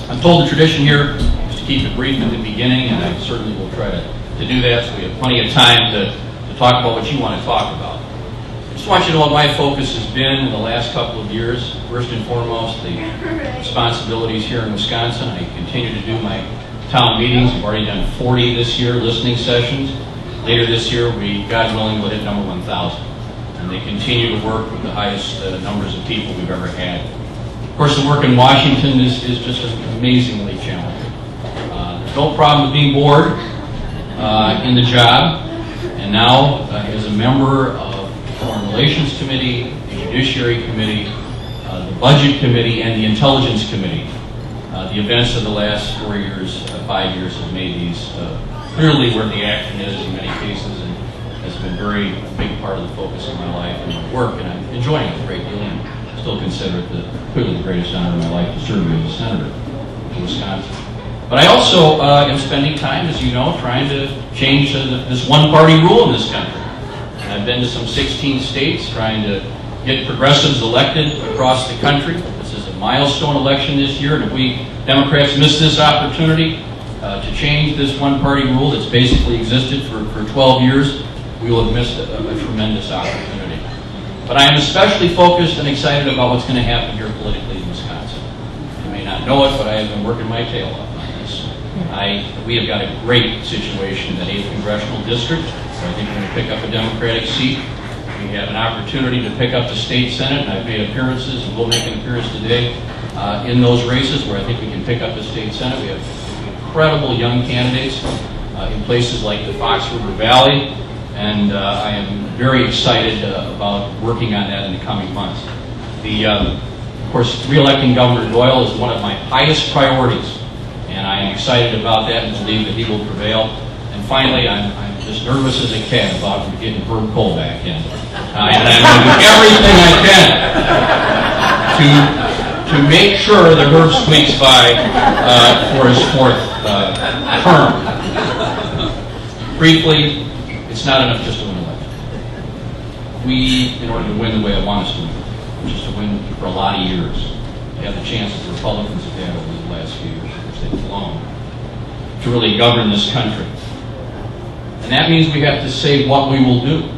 I'm told the tradition here is to keep it brief at the beginning, and I certainly will try to do that, so we have plenty of time to talk about what you want to talk about. I just want you to know what my focus has been in the last couple of years. First and foremost, the responsibilities here in Wisconsin. I continue to do my town meetings. We've already done 40 this year, listening sessions. Later this year, we, God willing, will hit number 1,000. And they continue to work with the highest numbers of people we've ever had. Of course, the work in Washington is just amazingly challenging. There's no problem with being bored in the job. And now, as a member of the Foreign Relations Committee, the Judiciary Committee, the Budget Committee, and the Intelligence Committee, the events of the last 4 years, 5 years have made these clearly where the action is in many cases, and has been very a big part of the focus of my life and my work, and I'm enjoying it a great deal, and still consider it clearly the greatest honor of my life to serve as a senator in Wisconsin. But I also am spending time, as you know, trying to change this one-party rule in this country. And I've been to some 16 states trying to get progressives elected across the country. This is a milestone election this year, and if we Democrats miss this opportunity to change this one-party rule that's basically existed for 12 years, we will have missed a tremendous opportunity. But I am especially focused and excited about what's going to happen here politically in Wisconsin. You may not know it, but I have been working my tail off on this. We have got a great situation in that 8th Congressional District, where I think we're going to pick up a Democratic seat. We have an opportunity to pick up the state Senate, and I've made appearances, and we'll make an appearance today in those races where I think we can pick up the state Senate. We have incredible young candidates in places like the Fox River Valley, and I am very excited about working on that in the coming months. Of course, re-electing Governor Doyle is one of my highest priorities, and I am excited about that and believe that he will prevail. And finally, I'm just nervous as a cat about getting Herb Cole back in. And I'm going to do everything I can to make sure that Herb squeaks by for his 4th term. Briefly, it's not enough just to win an election. We, in order to win the way I want us to win, which is to win for a lot of years, have the chances the Republicans have had over the last few years, which they've flown, to really govern this country. And that means we have to say what we will do.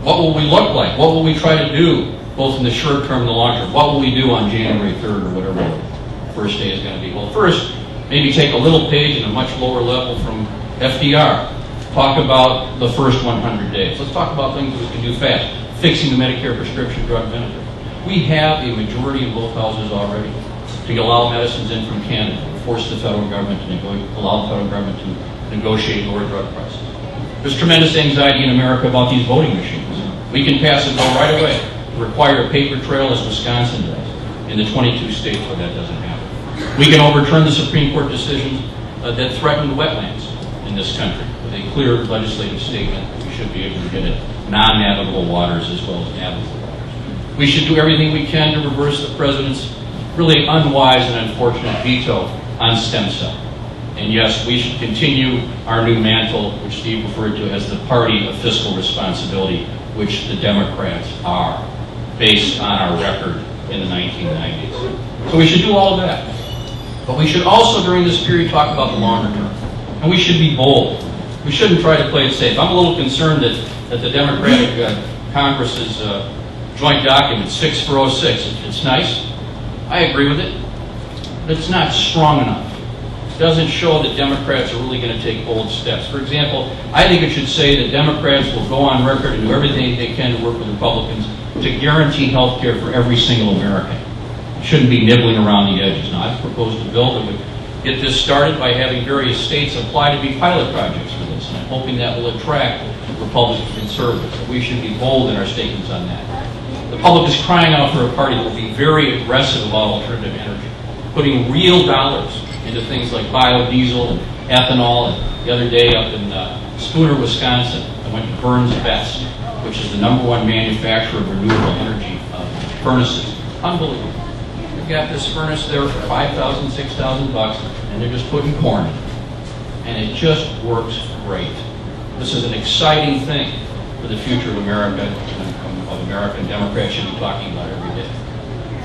What will we look like? What will we try to do, both in the short term and the long term? What will we do on January 3rd or whatever the first day is going to be? Well, first, maybe take a little page in a much lower level from FDR. Talk about the first 100 days. Let's talk about things that we can do fast. Fixing the Medicare prescription drug benefit. We have a majority in both houses already to allow medicines in from Canada, force the federal government to allow the federal government to negotiate lower drug prices. There's tremendous anxiety in America about these voting machines. We can pass a bill right away to require a paper trail as Wisconsin does in the 22 states where that doesn't happen. We can overturn the Supreme Court decisions that threaten the wetlands in this country with a clear legislative statement that we should be able to get at non-navigable waters as well as navigable waters. We should do everything we can to reverse the president's really unwise and unfortunate veto on stem cell. And yes, we should continue our new mantle, which Steve referred to as the party of fiscal responsibility, which the Democrats are, based on our record in the 1990s. So we should do all of that. But we should also, during this period, talk about the longer term. And we should be bold. We shouldn't try to play it safe. I'm a little concerned that the Democratic Congress's joint document, 6406, it's nice. I agree with it. But it's not strong enough. It doesn't show that Democrats are really going to take bold steps. For example, I think it should say that Democrats will go on record and do everything they can to work with Republicans to guarantee health care for every single American. It shouldn't be nibbling around the edges. Now, I've proposed a bill that would get this started by having various states apply to be pilot projects for this, and I'm hoping that will attract Republican conservatives. We should be bold in our statements on that. The public is crying out for a party that will be very aggressive about alternative energy, putting real dollars into things like biodiesel and ethanol. And the other day up in Spooner, Wisconsin, I went to Burns Best, which is the #1 manufacturer of renewable energy furnaces. Unbelievable. They've got this furnace there for $5,000, $6,000, and they're just putting corn in it. And it just works great. This is an exciting thing for the future of America, and Democrats should be talking about every day.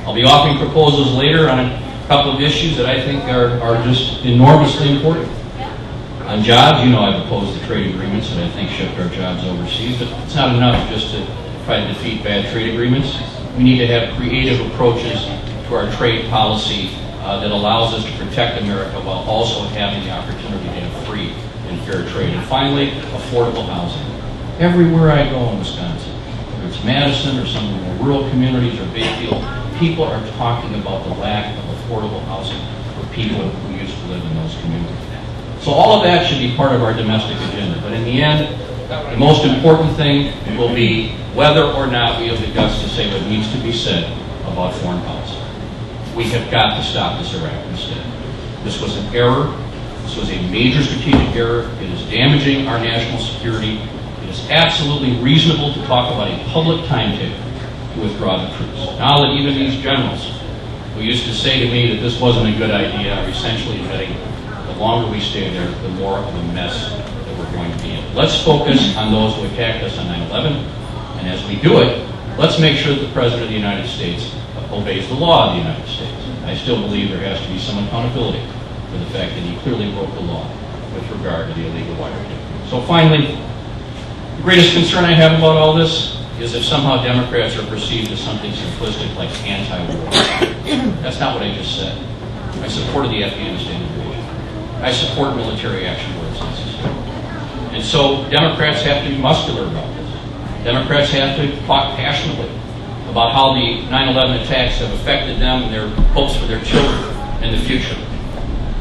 I'll be offering proposals later on couple of issues that I think are just enormously important. On jobs, you know I've opposed the trade agreements that I think shipped our jobs overseas, but it's not enough just to try to defeat bad trade agreements. We need to have creative approaches to our trade policy that allows us to protect America while also having the opportunity to have free and fair trade. And finally, affordable housing. Everywhere I go in Wisconsin, whether it's Madison or some of the more rural communities or Bayfield, people are talking about the lack of affordable housing for people who used to live in those communities. So all of that should be part of our domestic agenda. But in the end, the most important thing will be whether or not we have the guts to say what needs to be said about foreign policy. We have got to stop this Iraq instead. This was an error. This was a major strategic error. It is damaging our national security. It is absolutely reasonable to talk about a public timetable to withdraw the troops. Now that even these generals who used to say to me that this wasn't a good idea are essentially admitting the longer we stay there, the more of a mess that we're going to be in. Let's focus on those who attacked us on 9/11, and as we do it, let's make sure that the President of the United States obeys the law of the United States. I still believe there has to be some accountability for the fact that he clearly broke the law with regard to the illegal wiretapping. So finally, the greatest concern I have about all this is if somehow Democrats are perceived as something simplistic like anti-war. That's not what I just said. I supported the Afghanistan invasion. I support military action where it's necessary. And so Democrats have to be muscular about this. Democrats have to talk passionately about how the 9/11 attacks have affected them and their hopes for their children in the future.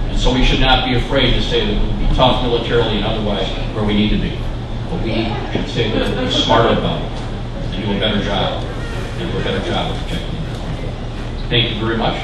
And so we should not be afraid to say that we'll be tough militarily and otherwise where we need to be. But we should say that we'll be smarter about it and do a better job. And do a better job of protecting them. Thank you very much.